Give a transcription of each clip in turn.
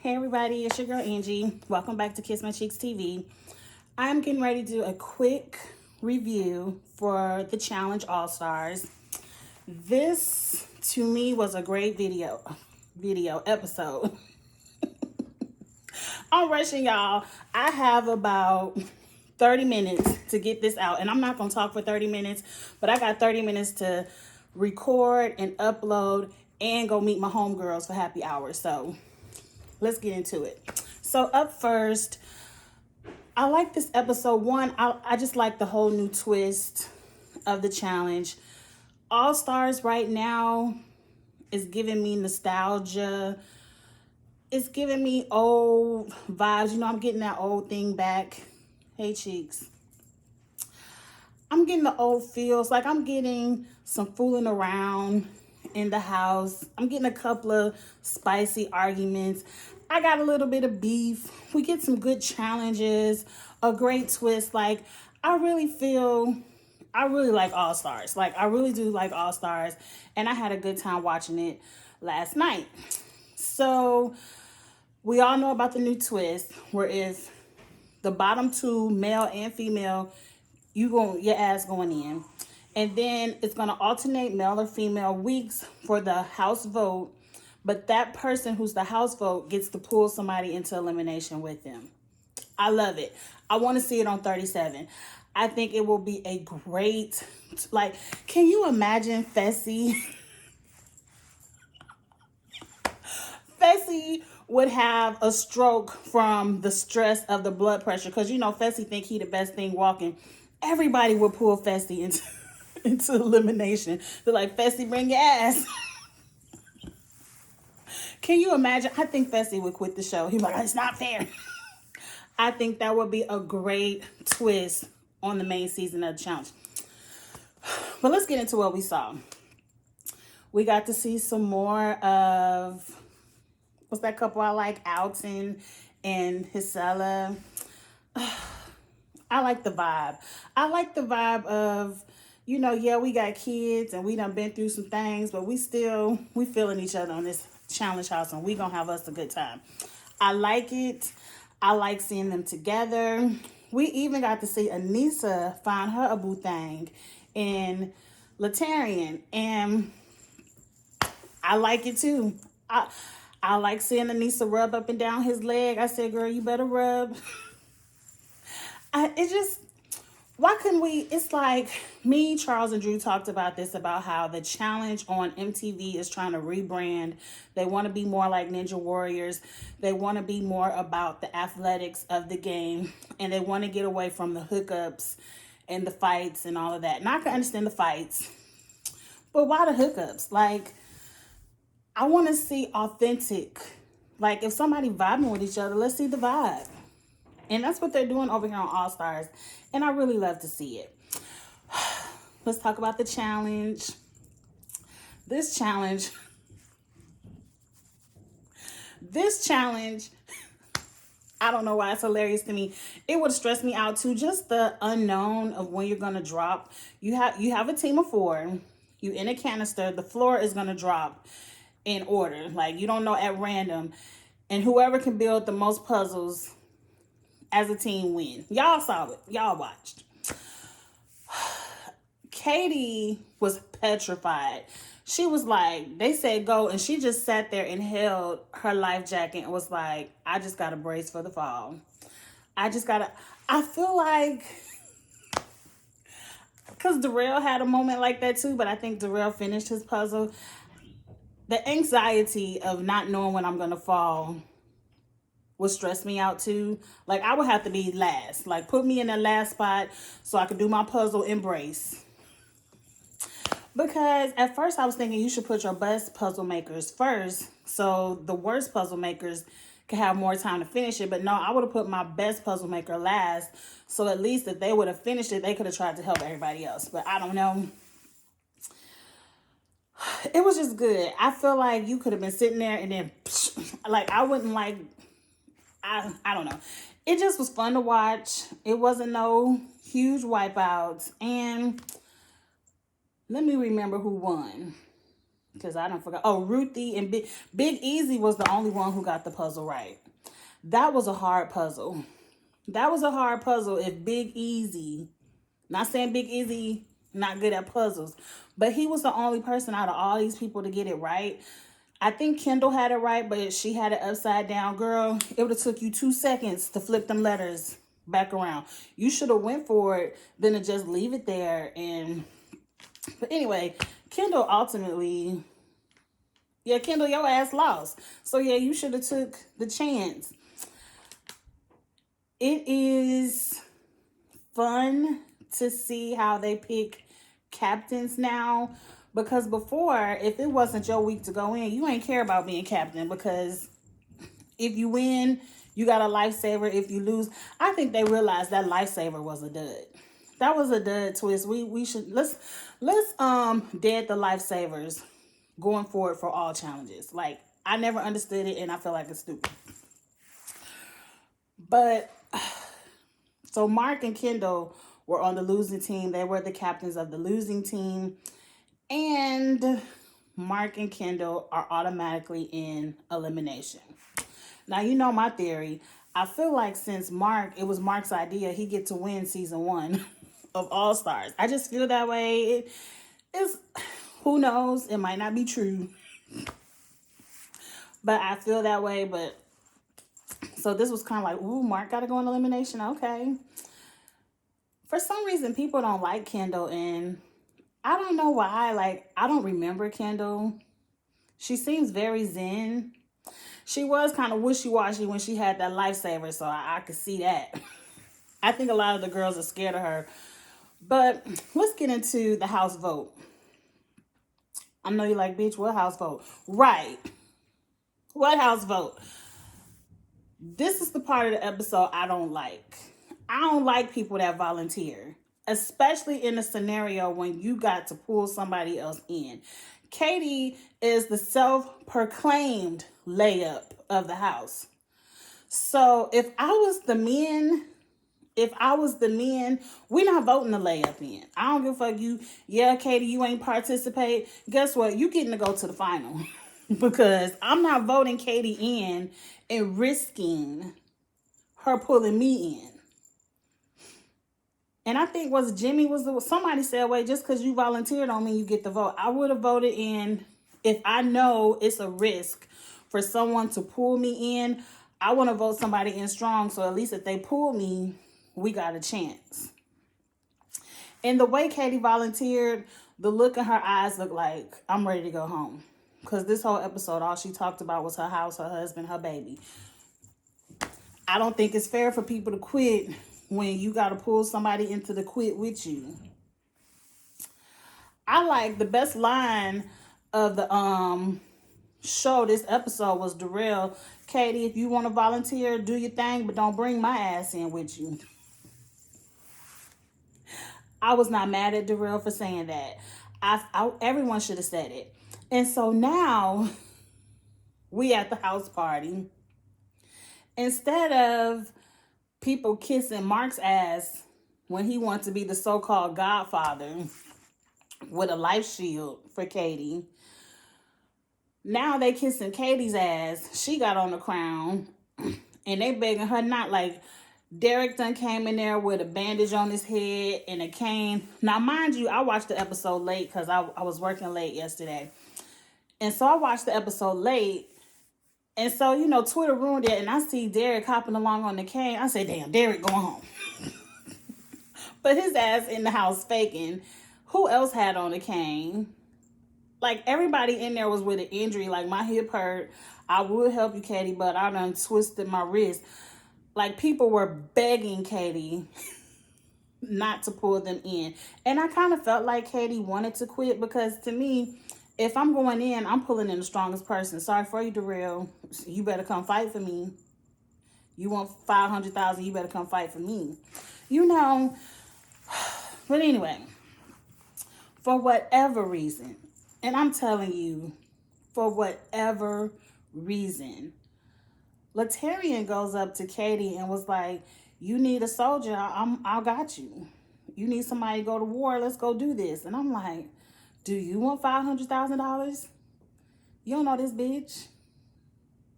Hey everybody, it's your girl Angie. Welcome back to Kiss My Cheeks TV. I'm getting ready to do a quick review for the Challenge All-Stars. This, to me, was a great video episode. I'm rushing, y'all. I have about 30 minutes to get this out, and I'm not going to talk for 30 minutes, but I got 30 minutes to record and upload and go meet my homegirls for happy hour. So let's get into it. So up first, I like this episode. One, I just like the whole new twist of the challenge. All Stars right now is giving me nostalgia. It's giving me old vibes. You know, I'm getting that old thing back. Hey, cheeks. I'm getting the old feels. Like I'm getting some fooling around in the house. I'm getting a couple of spicy arguments. I got a little bit of beef. We get some good challenges, a great twist. Like I really like All Stars. Like I really do like All Stars, and I had a good time watching it last night. So we all know about the new twist, where if the bottom two, male and female, your ass going in. And then it's going to alternate male or female weeks for the house vote. But that person who's the house vote gets to pull somebody into elimination with them. I love it. I want to see it on 37. I think it will be a great, like, can you imagine Fessy? Fessy would have a stroke from the stress of the blood pressure. Because, you know, Fessy think he the best thing walking. Everybody would pull Fessy into elimination. They're like, Fessy, bring your ass. Can you imagine? I think Fessy would quit the show. He's like, it's not fair. I think that would be a great twist on the main season of the challenge. But let's get into what we saw. We got to see some more of, what's that couple I like? Alton and Hisela. I like the vibe. I like the vibe of, you know, yeah, we got kids and we done been through some things, but we feeling each other on this challenge house, and we gonna have us a good time. I like it. I like seeing them together. We even got to see Anissa find her a thang in Latarian, and I like it too. I like seeing Anissa rub up and down his leg. I said, girl, you better rub. Why couldn't we? It's like me, Charles, and Drew talked about this, about how the challenge on MTV is trying to rebrand. They want to be more like Ninja Warriors. They want to be more about the athletics of the game. And they want to get away from the hookups and the fights and all of that. And I can understand the fights. But why the hookups? Like, I want to see authentic. Like, if somebody vibing with each other, let's see the vibe. And that's what they're doing over here on All Stars. And I really love to see it. Let's talk about the challenge. This challenge, I don't know why it's hilarious to me. It would stress me out too. Just the unknown of when you're going to drop. You have a team of 4. You in a canister. The floor is going to drop in order. Like, you don't know at random. And whoever can build the most puzzles as a team win. Y'all saw it. Y'all watched. Katie was petrified. She was like, they said go, and she just sat there and held her life jacket and was like, I just got to brace for the fall. I feel like, because Darrell had a moment like that too, but I think Darrell finished his puzzle. The anxiety of not knowing when I'm going to fall would stress me out too. Like, I would have to be last. Like, put me in that last spot so I could do my puzzle and brace. Because at first I was thinking you should put your best puzzle makers first, so the worst puzzle makers could have more time to finish it. But no, I would have put my best puzzle maker last, so at least if they would have finished it, they could have tried to help everybody else. But I don't know. It was just good. I feel like you could have been sitting there and then, like, I wouldn't like, I don't know. It just was fun to watch. It wasn't no huge wipeouts. And let me remember who won. because I don't forget. Oh, Ruthie and Big Easy was the only one who got the puzzle right. That was a hard puzzle. That was a hard puzzle. If Big Easy, not saying Big Easy not good at puzzles, but he was the only person out of all these people to get it right. I think Kendall had it right, but she had it upside down. Girl, it would have took you 2 seconds to flip them letters back around. You should have went for it than to just leave it there. And but anyway, Kendall ultimately, yeah, Kendall, your ass lost. So yeah, you should have took the chance. It is fun to see how they pick captains now, because before, if it wasn't your week to go in, you ain't care about being captain, because if you win, you got a lifesaver. If you lose, I think they realized that lifesaver was a dud. That was a dud twist. We should let's dead the lifesavers going forward for all challenges. Like, I never understood it, and I feel like it's stupid. But so Mark and Kendall were on the losing team. They were the captains of the losing team. And Mark and Kendall are automatically in elimination. Now, you know my theory. I feel like since it was Mark's idea, he get to win season 1 of All Stars. I just feel that way. It's, who knows? It might not be true. But I feel that way. But so this was kind of like, ooh, Mark got to go in elimination. Okay. For some reason, people don't like Kendall, and I don't know why. Like, I don't remember Kendall. She seems very zen. She was kind of wishy-washy when she had that lifesaver, so I could see that. I think a lot of the girls are scared of her. But let's get into the house vote. I know you're like, bitch, what house vote? Right. What house vote? This is the part of the episode I don't like. I don't like people that volunteer, especially in a scenario when you got to pull somebody else in. Katie is the self-proclaimed layup of the house. So if I was the men, we're not voting the layup in. I don't give a fuck you. Yeah, Katie, you ain't participate. Guess what? You getting to go to the final. Because I'm not voting Katie in and risking her pulling me in. And I think somebody said, wait, just because you volunteered don't mean you get the vote. I would have voted in if I know it's a risk for someone to pull me in. I want to vote somebody in strong, so at least if they pull me, we got a chance. And the way Katie volunteered, the look in her eyes looked like, I'm ready to go home. Because this whole episode, all she talked about was her house, her husband, her baby. I don't think it's fair for people to quit when you got to pull somebody into the quit with you. I like the best line of the show this episode was Darrell. Katie, if you want to volunteer, do your thing, but don't bring my ass in with you. I was not mad at Darrell for saying that. Everyone should have said it. And so now we at the house party. Instead of people kissing Mark's ass when he wants to be the so-called godfather with a life shield for Katie, now they kissing Katie's ass. She got on the crown and they begging her not. Like, Derek done came in there with a bandage on his head and a cane. Now, mind you, I watched the episode late because I was working late yesterday. And so I watched the episode late. And so, you know, Twitter ruined it. And I see Derek hopping along on the cane. I said, damn, Derek going home. But his ass in the house faking. Who else had on a cane? Like, everybody in there was with an injury. Like, my hip hurt. I would help you, Katie, but I done twisted my wrist. Like, people were begging Katie not to pull them in. And I kind of felt like Katie wanted to quit, because to me, if I'm going in, I'm pulling in the strongest person. Sorry for you, Darrell. You better come fight for me. You want 500,000, you better come fight for me. You know, but anyway, for whatever reason, and I'm telling you, for whatever reason, Latarian goes up to Katie and was like, you need a soldier, I got you. You need somebody to go to war, let's go do this. And I'm like, do you want $500,000? You don't know this bitch.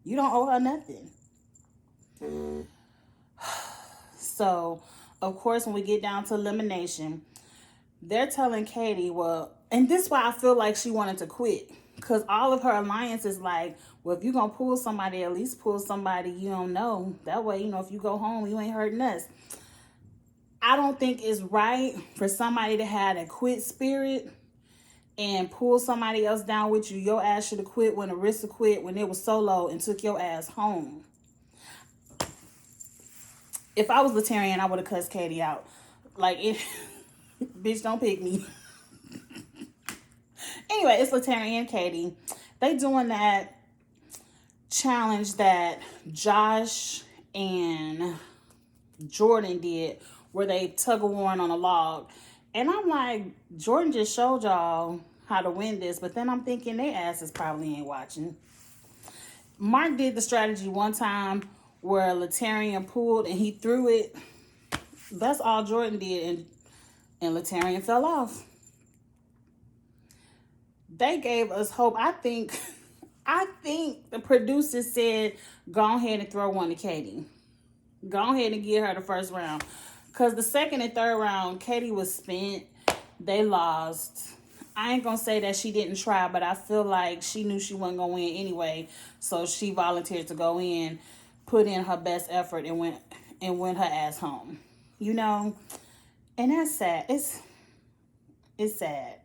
You don't owe her nothing. So, of course, when we get down to elimination, they're telling Katie, well, and this is why I feel like she wanted to quit. Because all of her alliance is like, well, if you're going to pull somebody, at least pull somebody you don't know. That way, you know, if you go home, you ain't hurting us. I don't think it's right for somebody to have a quit spirit and pull somebody else down with you. Your ass should have quit when Arissa quit, when it was solo, and took your ass home. If I was Latarian, I would have cussed Katie out. Like, bitch, don't pick me. Anyway, it's Latarian Katie. They doing that challenge that Josh and Jordan did, where they tug of war on a log. And I'm like, Jordan just showed y'all how to win this, but then I'm thinking they asses probably ain't watching. Mark did the strategy one time where Latarian pulled and he threw it. That's all Jordan did, and Latarian fell off. They gave us hope. I think the producers said, go ahead and throw one to Katie. Go ahead and give her the first round. Because the second and third round, Katie was spent. They lost. I ain't going to say that she didn't try, but I feel like she knew she wasn't going to win anyway. So she volunteered to go in, put in her best effort, and went her ass home. You know? And that's sad. It's sad.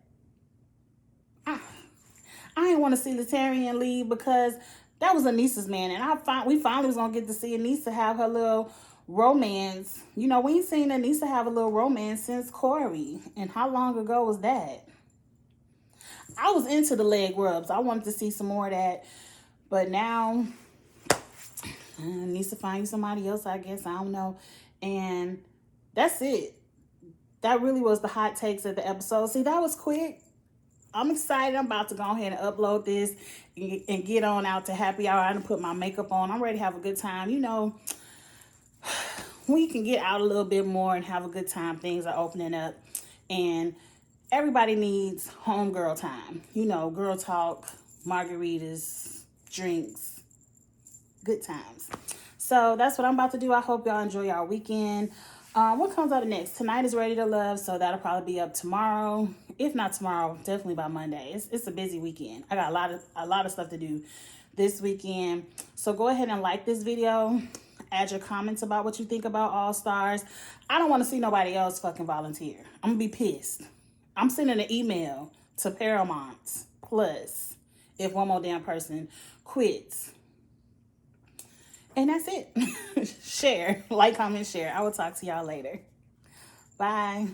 I didn't want to see Latarian leave because that was Anissa's man. And we finally was going to get to see Anissa have her little romance. You know, we ain't seen Anissa have a little romance since Corey. And how long ago was that? I was into the leg rubs. I wanted to see some more of that. But now, Anissa find somebody else, I guess. I don't know. And that's it. That really was the hot takes of the episode. See, that was quick. I'm excited. I'm about to go ahead and upload this and get on out to happy hour. I done put my makeup on. I'm ready to have a good time. You know, we can get out a little bit more and have a good time. Things are opening up. And everybody needs homegirl time. You know, girl talk, margaritas, drinks, good times. So that's what I'm about to do. I hope y'all enjoy y'all weekend. What comes out next? Tonight is Ready to Love, so that'll probably be up tomorrow. If not tomorrow, definitely by Monday. It's a busy weekend. I got a lot of stuff to do this weekend. So go ahead and like this video. Add your comments about what you think about All Stars. I don't want to see nobody else fucking volunteer. I'm gonna be pissed. I'm sending an email to Paramount Plus if one more damn person quits. And that's it. Share, like, comment, share. I will talk to y'all later. Bye.